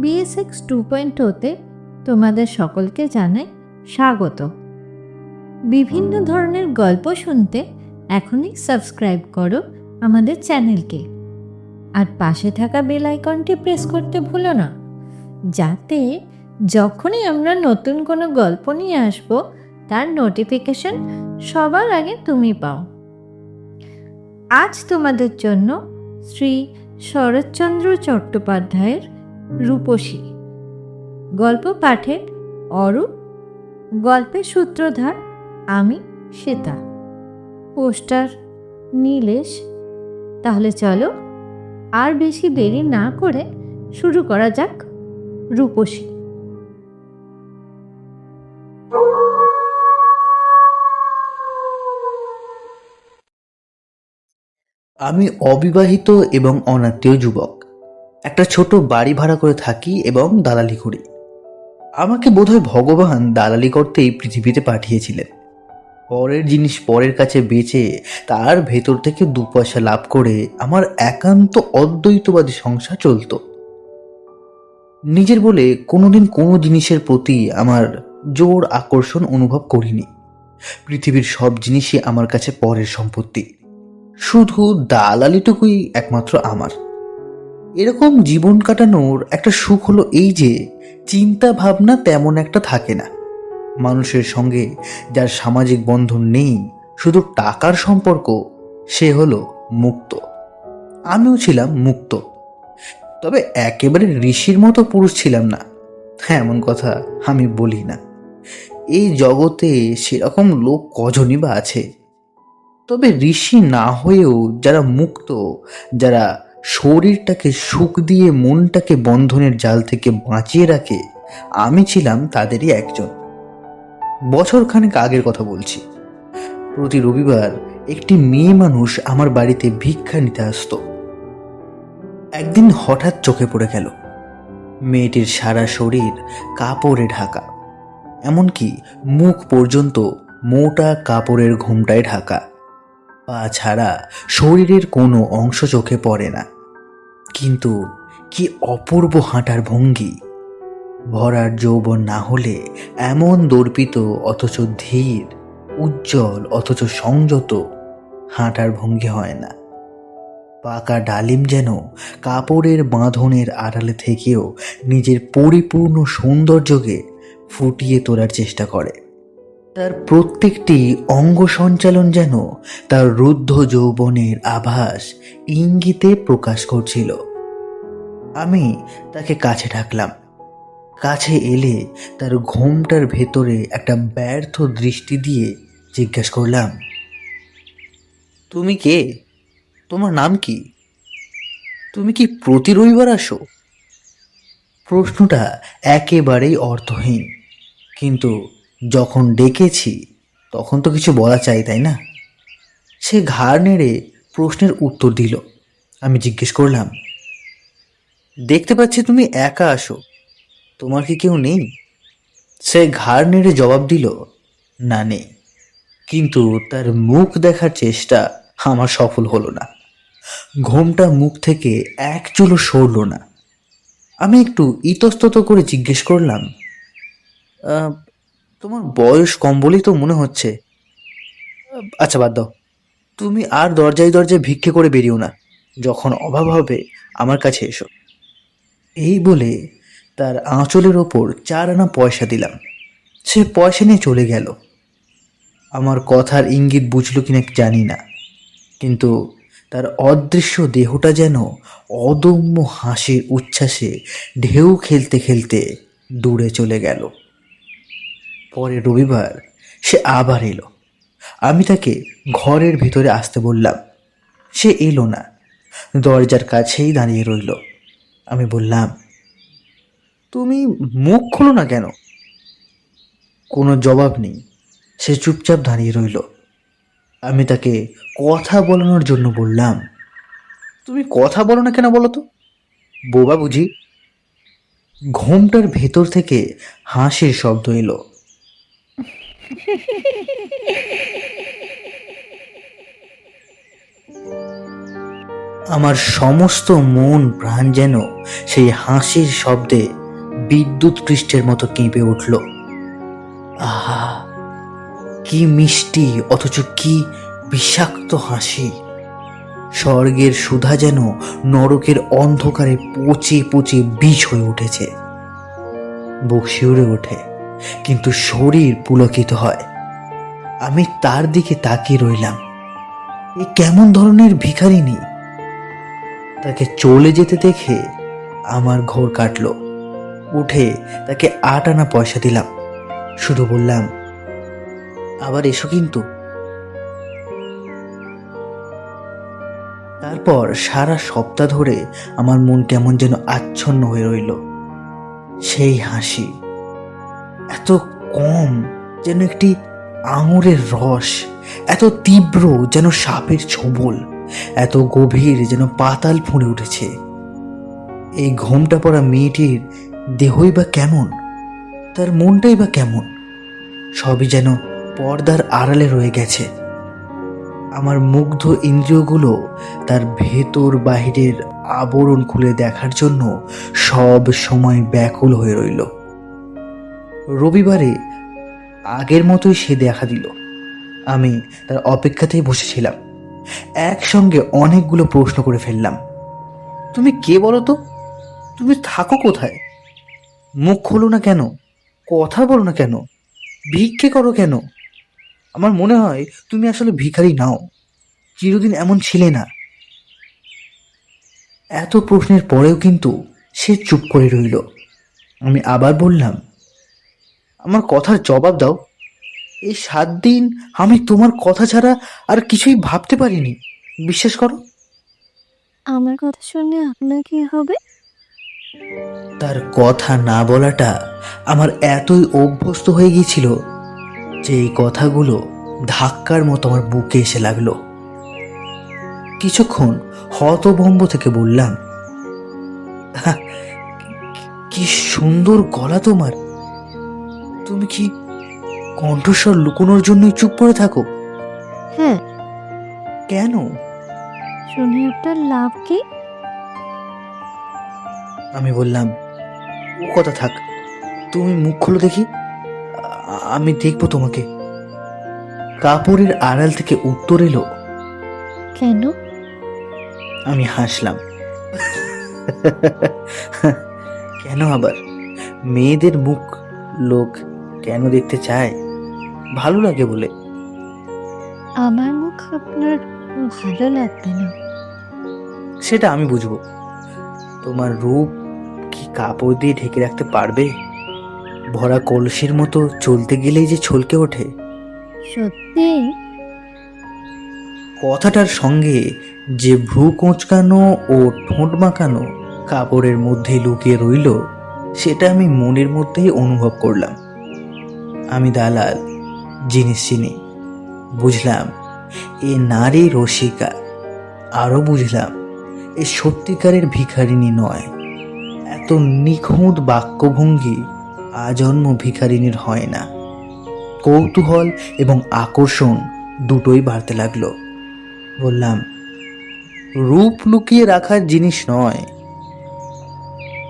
BSX 2.0-তে তোমাদের সকলকে জানাই স্বাগত। বিভিন্ন ধরনের গল্প শুনতে এখনই সাবস্ক্রাইব করো আমাদের চ্যানেলকে, আর পাশে থাকা বেল আইকনটি প্রেস করতে ভুলো না, যাতে যখনই আমরা নতুন কোনো গল্প নিয়ে আসব তার নোটিফিকেশন সবার আগে তুমি পাও। আজ তোমাদের জন্য শ্রী শরৎচন্দ্র চট্টোপাধ্যায়ের রূপসী গল্প পাঠে অরূপ, গল্পের সূত্রধার আমি শ্বেতা, পোস্টার নীলেশ। তাহলে চলো আর বেশি দেরি না করে শুরু করা যাক রূপসী। আমি অবিবাহিত এবং অনাত্মীয় যুবক। একটা ছোট বাড়ি ভাড়া করে থাকি এবং দালালি করি। আমাকে বোধহয় ভগবান দালালি করতেই পৃথিবীতে পাঠিয়েছিলেন। পরের জিনিস পরের কাছে বেচে তার ভেতর থেকে 2 পয়সা লাভ করে আমার একান্ত অদ্বৈতবাদী সংসার চলত। নিজের বলে কোনোদিন কোনো জিনিসের প্রতি আমার জোর আকর্ষণ অনুভব করিনি। পৃথিবীর সব জিনিসই আমার কাছে পরের সম্পত্তি, শুধু দালালিটুকুই একমাত্র আমার। এরকম জীবন কাটানোর একটা সুখ হলো এই যে চিন্তা ভাবনা তেমন একটা থাকে না। মানুষের সঙ্গে যার সামাজিক বন্ধন নেই, শুধু টাকার সম্পর্ক, সে হলো মুক্ত। আমিও ছিলাম মুক্ত, তবে একেবারে ঋষির মতো পুরুষ ছিলাম না, হ্যাঁ এমন কথা আমি বলি না। এই জগতে সেরকম লোক কজনই বা আছে। তবে ঋষি না হয়েও যারা মুক্ত, যারা শরীরটাকে সুখ দিয়ে মনটাকে বন্ধনের জাল থেকে বাঁচিয়ে রাখে, আমি ছিলাম তাদেরই একজন। বছরখানেক আগের কথা বলছি। প্রতি রবিবার একটি মেয়ে মানুষ আমার বাড়িতে ভিক্ষা নিতে আসতো। একদিন হঠাৎ চোখে পড়ে গেল। মেয়েটির সারা শরীর কাপড়ে ঢাকা, এমনকি মুখ পর্যন্ত মোটা কাপড়ের ঘোমটায় ঢাকা। পা ছাড়া শরীরের কোনো অংশ চোখে পড়ে না, কিন্তু কি অপূর্ব হাঁটার ভঙ্গি! ভরার যৌবন না হলে এমন দর্পিত অথচ ধীর, উজ্জ্বল অথচ সংযত হাঁটার ভঙ্গি হয় না। পাকা ডালিম যেন কাপড়ের বাঁধনের আড়ালে থেকেও নিজের পরিপূর্ণ সৌন্দর্যকে ফুটিয়ে তোলার চেষ্টা করে। তার প্রত্যেকটি অঙ্গ সঞ্চালন যেন তার রুদ্ধ যৌবনের আভাস ইঙ্গিতে প্রকাশ করছিল। আমি তাকে কাছে ডাকলাম। কাছে এলে তার ঘোমটার ভেতরে একটা ব্যর্থ দৃষ্টি দিয়ে জিজ্ঞাসা করলাম, তুমি কে? তোমার নাম কি? তুমি কি প্রতি রবিবার আসো? প্রশ্নটা একেবারেই অর্থহীন, কিন্তু যখন ডেকেছি তখন তো কিছু বলা চাই, তাই না? সে ঘাড় নেড়ে প্রশ্নের উত্তর দিল। আমি জিজ্ঞেস করলাম, দেখতে পাচ্ছি তুমি একা আসো, তোমার কি কেউ নেই? সে ঘাড় নেড়ে জবাব দিল, না নেই। কিন্তু তার মুখ দেখার চেষ্টা আমার সফল হলো না। ঘোমটা মুখ থেকে এক চুলও সরল না। আমি একটু ইতস্তত করে জিজ্ঞেস করলাম, "আহ, তোমার বয়স কম বলেই তো মনে হচ্ছে। আচ্ছা বাদ দাও, তুমি আর দরজায় দরজায় ভিক্ষে করে বেরিও না। যখন অভাব হবে আমার কাছে এসো।" এই বলে তার আঁচলের ওপর 4 আনা পয়সা দিলাম। সে পয়সা নিয়ে চলে গেল। আমার কথার ইঙ্গিত বুঝলো কিনা জানি না, কিন্তু তার অদৃশ্য দেহটা যেন অদম্য হাসির উচ্ছ্বাসে ঢেউ খেলতে খেলতে দূরে চলে গেল। পরের রবিবার সে আবার এলো। আমি তাকে ঘরের ভেতরে আসতে বললাম। সে এলো না, দরজার কাছেই দাঁড়িয়ে রইল। আমি বললাম, তুমি মুখ খোলো না কেন? কোনো জবাব নেই। সে চুপচাপ দাঁড়িয়ে রইল। আমি তাকে কথা বলানোর জন্য বললাম, তুমি কথা বলো না কেন বলো তো? বোবা বুঝি? ঘোমটার ভেতর থেকে হাসির শব্দ এলো। আমার সমস্ত মন প্রাণ যেন সেই হাসির শব্দে বিদ্যুৎ পৃষ্ঠের মতো কেঁপে উঠল। আহা, কি মিষ্টি অথচ কি বিষাক্ত হাসি! স্বর্গের সুধা যেন নরকের অন্ধকারে পচে পচে বীজ হয়ে উঠেছে। বুক শিউরে ওঠে, কিন্তু শরীর পুলকিত হয়। আমি তার দিকে তাকিয়ে রইলাম। এ কেমন ধরনের ভিখারিনী! তাকে চলে যেতে দেখে আমার ঘোর কাটলো। উঠে তাকে 8 আনা পয়সা দিলাম, শুধু বললাম, আবার এসো কিন্তু। তারপর সারা সপ্তাহ ধরে আমার মন কেমন যেন আচ্ছন্ন হয়ে রইল। সেই হাসি এত কম যেন একটি আঙুরের রস, এত তীব্র যেন সাপের ছোবল, এত গভীর যেন পাতাল ফুঁড়ে উঠেছে। এই ঘোমটা পড়া মেয়েটির দেহই বা কেমন, তার মনটাই বা কেমন, সবই যেন পর্দার আড়ালে রয়ে গেছে। আমার মুগ্ধ ইন্দ্রিয়গুলো তার ভেতর বাহিরের আবরণ খুলে দেখার জন্য সব সময় ব্যাকুল হয়ে রইল। রবিবারে আগের মতোই সে দেখা দিল। আমি তার অপেক্ষাতেই বসেছিলাম। একসঙ্গে অনেকগুলো প্রশ্ন করে ফেললাম। তুমি কে বলো তো? তুমি থাকো কোথায়? মুখ খোলো না কেন? কথা বলো না কেন? ভিক্ষে করো কেন? আমার মনে হয় তুমি আসলে ভিখারি নাও, চিরদিন এমন ছিলে না। এত প্রশ্নের পরেও কিন্তু সে চুপ করে রইল। আমি আবার বললাম, আমার কথার জবাব দাও। এই 7 দিন আমি তোমার কথা ছাড়া আর কিছুই ভাবতে পারিনি, বিশ্বাস করো। আমার কথা শুনে আপনার কি হবে? তার কথা না বলাটা আমার এতই অভ্যস্ত হয়ে গিয়েছিল যে এই কথাগুলো ধাক্কার মতো আমার বুকে এসে লাগলো। কিছুক্ষণ হতভম্ব থেকে বললাম, "হ্যাঁ, কি সুন্দর গলা তোমার! তুমি কি কণ্ঠস্বর লুকোনোর জন্যই চুপ করে থাকো? হ্যাঁ। কেন?" শুনে আপনার লাভ কি? আমি বললাম, ও কথা থাক, তুমি মুখ খোলো দেখি, আমি দেখবো তোমাকে। কাপড়ের আড়াল থেকে উত্তর এলো, কেন? আমি হাসলাম। কেন আবার? মেয়েদের মুখ লোক কেন দেখতে চায়? ভালো লাগে বলে। আমার মুখ আপনার ভালো লাগবে না। সেটা আমি বুঝবো। তোমার রূপ কি কাপড় দিয়ে ঢেকে রাখতে পারবে? ভরা কলসির মতো চলতে গেলেই যে ছলকে ওঠে। সত্যি? কথাটার সঙ্গে যে ভ্রু কোঁচকানো ও ঠোঁট মাখানো কাপড়ের মধ্যে লুকিয়ে রইল, সেটা আমি মনের মধ্যেই অনুভব করলাম। আমি দালাল, জিনিস চিনি। বুঝলাম এ নারী রসিকা। আরও বুঝলাম এ সত্যিকারের ভিখারিনী নয়। এত নিখুঁত বাক্যভঙ্গি আজন্ম ভিখারিনীর হয় না। কৌতূহল এবং আকর্ষণ দুটোই বাড়তে লাগলো। বললাম, রূপ লুকিয়ে রাখার জিনিস নয়।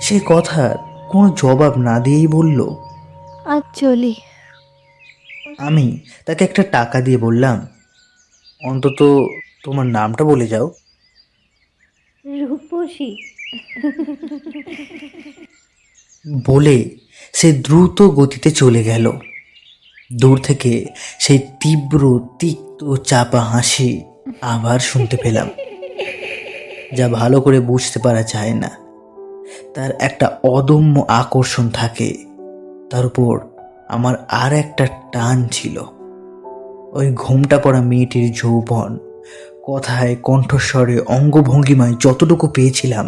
সে কথার কোনো জবাব না দিয়েই বলল, আজ চলি। আমি তাকে একটা টাকা দিয়ে বললাম, অন্তত তোমার নামটা বলে যাও। রূপসী। বলে সে দ্রুত গতিতে চলে গেল। দূর থেকে সেই তীব্র তিক্ত চাপা হাসি আবার শুনতে পেলাম, যা ভালো করে বুঝতে পারা যায় না। তার একটা অদম্য আকর্ষণ থাকে, তার উপর আমার আর একটা টান ছিল। ওই ঘোমটা পড়া মেয়েটির যৌবন, কথায়, কণ্ঠস্বরে, অঙ্গভঙ্গিমায় যতটুকু পেয়েছিলাম,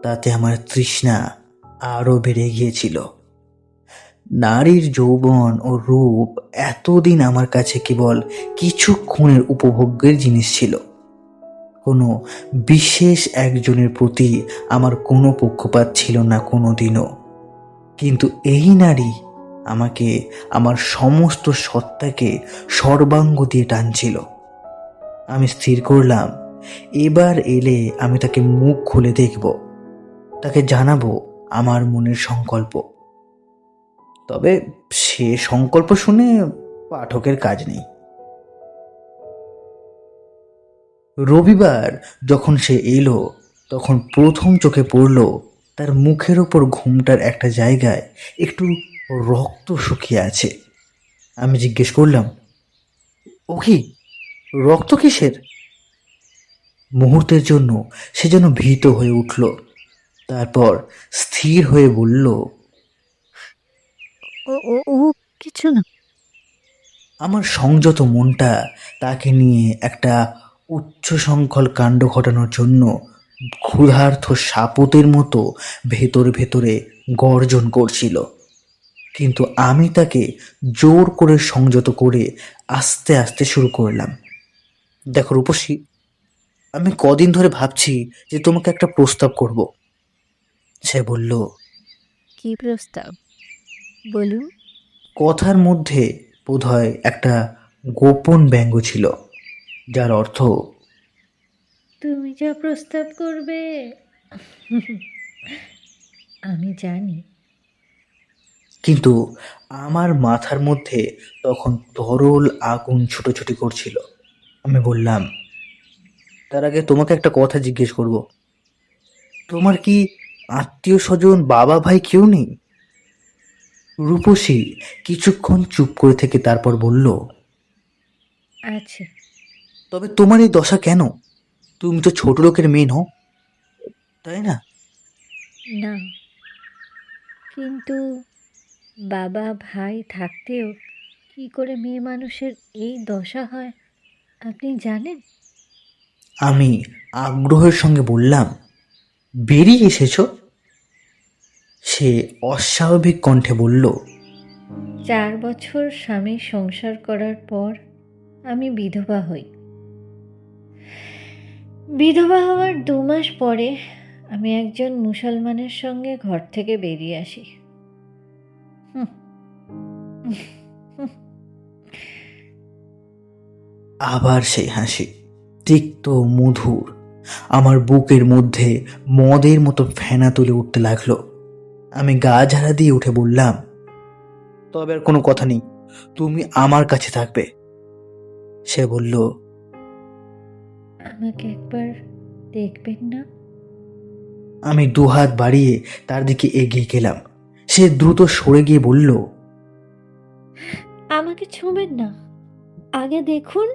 তাতে আমার তৃষ্ণা আরও বেড়ে গিয়েছিল। নারীর যৌবন ও রূপ এতদিন আমার কাছে কেবল কিছুক্ষণের উপভোগ্যের জিনিস ছিল। কোনো বিশেষ একজনের প্রতি আমার কোনো পক্ষপাত ছিল না কোনোদিনও। কিন্তু এই নারী আমাকে আমার সমস্ত সত্তাকে সর্বাঙ্গ দিয়ে টানছিল। আমি স্থির করলাম এবার এলে আমি তাকে মুখ খুলে দেখব, তাকে জানাবো আমার মনের সংকল্প। তবে সে সংকল্প শুনে পাঠকের কাজ নেই। রবিবার যখন সে এলো, তখন প্রথম চোখে পড়ল তার মুখের ওপর ঘুমটার একটা জায়গায় একটু রক্ত শুকিয়ে আছে। আমি জিজ্ঞেস করলাম, ও কি, রক্ত কিসের? মুহূর্তের জন্য সে যেন ভীত হয়ে উঠল, তারপর স্থির হয়ে বলল, ও ও ও কিছু না। আমার সংযত মনটা তাকে নিয়ে একটা উচ্চশৃঙ্খল কাণ্ড ঘটানোর জন্য ক্ষুধার্ত সাপতের মতো ভেতরে ভেতরে গর্জন করছিল। কিন্তু আমি তাকে জোর করে সংযত করে আস্তে আস্তে শুরু করলাম। দেখো রূপসী, আমি কদিন ধরে ভাবছি যে তোমাকে একটা প্রস্তাব করব। সে বলল, কি প্রস্তাব, বলুন। কথার মধ্যে বোধহয় একটা গোপন ব্যঙ্গ ছিল, যার অর্থ, তুমি যা প্রস্তাব করবে আমি জানি। কিন্তু আমার মাথার মধ্যে তখন তরল আগুন ছুটোছুটি করছিল। আমি বললাম, তার আগে তোমাকে একটা কথা জিজ্ঞেস করব। তোমার কি আত্মীয় স্বজন, বাবা ভাই কেউ নেই? রূপসী কিছুক্ষণ চুপ করে থেকে তারপর বলল, আছে। তবে তোমার এই দশা কেন? তুমি তো ছোট লোকের মেয়ে নও, তাই না? না, কিন্তু বাবা ভাই থাকতেও কি করে মেয়ে মানুষের এই দশা হয় আপনি জানেন? আমি আগ্রহের সঙ্গে বললাম, বেরিয়ে এসেছো? সে অস্বাভাবিক কণ্ঠে বলল, 4 বছর স্বামীর সংসার করার পর আমি বিধবা হই। বিধবা হওয়ার 2 মাস পরে আমি একজন মুসলমানের সঙ্গে ঘর থেকে বেরিয়ে আসি। হুম, আবার সেই হাসি, তিক্ত মধুর, আমার বুকের মধ্যে মদের মতো ফেনা তুলে উঠতে লাগলো। আমি গা ঝাড়া দিয়ে উঠে বললাম, তবে আর কোনো কথা নেই, তুমি আমার কাছে থাকবে। সে বলল, আমাকে একবার দেখবেন না? আমি দুহাত বাড়িয়ে তার দিকে এগিয়ে গেলাম। সে দ্রুত সরে গিয়ে বলল, আমাকে ছোঁবেন না, আগে দেখুন।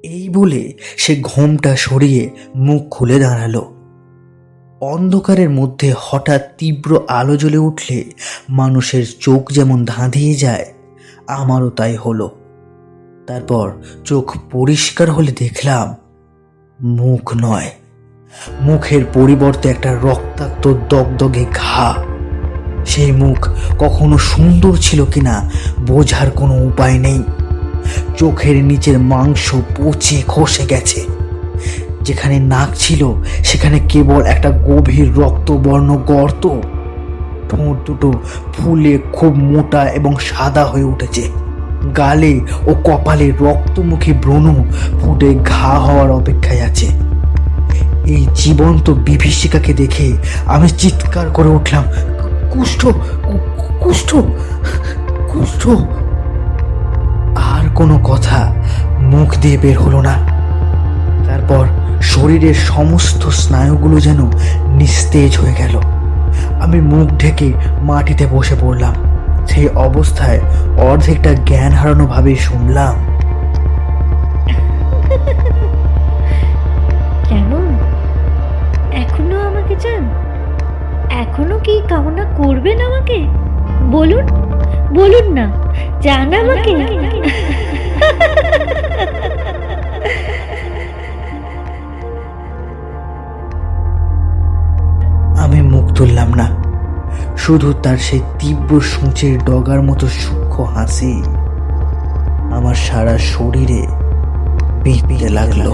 এই বলে সে ঘোমটা সরিয়ে মুখ খুলে দাঁড়ালো। অন্ধকারের মধ্যে হঠাৎ তীব্র আলো জ্বলে উঠলে মানুষের চোখ যেমন ধাঁধিয়ে যায়, আমারও তাই হলো। তারপর চোখ পরিষ্কার হলে দেখলাম মুখ নয়, মুখের পরিবর্তে একটা রক্তাক্ত দগদগে ঘা। সেই মুখ কখনো সুন্দর ছিল কিনা বোঝার কোনো উপায় নেই। চোখের নিচের মাংস পচে খসে গেছে, যেখানে নাক ছিল সেখানে কেবল একটা গভীর রক্তবর্ণ গর্ত। ঠোঁট দুটো ফুলে খুব মোটা এবং সাদা হয়ে উঠেছে। গালে ও কপালে রক্তমুখী ব্রণ ফুটে ঘা হওয়ার অপেক্ষায় আছে। এই জীবন্ত বিভীষিকাকে দেখে আমি চিৎকার করে উঠলাম, কুষ্ঠ, কুষ্ঠ, কুষ্ঠ! আর কোনো কথা মুখ দিয়ে বের হলো না। তারপর শরীরের সমস্ত স্নায়ুগুলো যেন নিস্তেজ হয়ে গেল। আমি মুখ ঢেকে মাটিতে বসে পড়লাম। সেই অবস্থায় অর্ধেকটা জ্ঞান হারানো ভাবে শুনলাম, কেমন? এখনো আমাকে চান? এখনো কি কামনা করবেন আমাকে? বলুন, বলুন না, চান আমাকে? আমি মুখ তুললাম না। শুধু তার সেই তীব্র সূঁচের ডগার মতো সূক্ষ্ম হাসি আমার সারা শরীরে পিঁপড়ে লাগলো।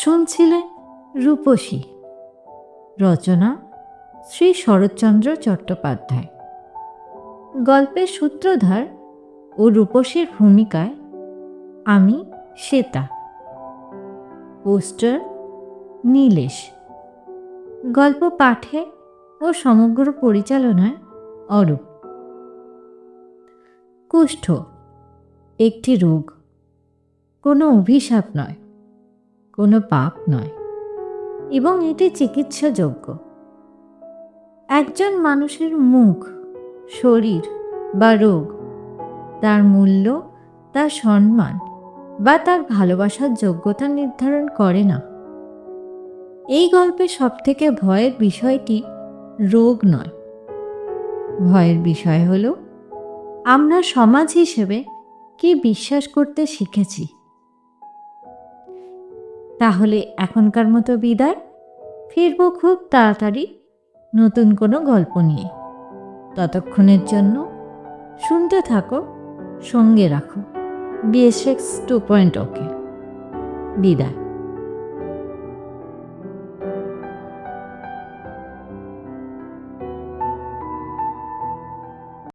শুনছিলেন রূপসী, রচনা শ্রী শরৎচন্দ্র চট্টোপাধ্যায়। গল্পের সূত্রধার ও রূপসীর ভূমিকায় আমি শ্বেতা। পোস্টার নীলেশ। গল্প পাঠে ও সমগ্র পরিচালনায় অরূপ। কুষ্ঠ একটি রোগ, কোনো অভিশাপ নয়, কোনো পাপ নয়, এবং এটি চিকিৎসাযোগ্য। একজন মানুষের মুখ, শরীর বা রোগ তার মূল্য, তার সম্মান বা তার ভালোবাসার যোগ্যতা নির্ধারণ করে না। এই গল্পে সবথেকে ভয়ের বিষয়টি রোগ নয়, ভয়ের বিষয় হলো আমরা সমাজ হিসেবে কি বিশ্বাস করতে শিখেছি। তাহলে এখনকার মতো বিদায়, ফিরব খুব তাড়াতাড়ি নতুন কোনো গল্প নিয়ে। ততক্ষণের জন্য শুনতে থাকো, সঙ্গে রাখো BSX 2.0 কে। বিদায়।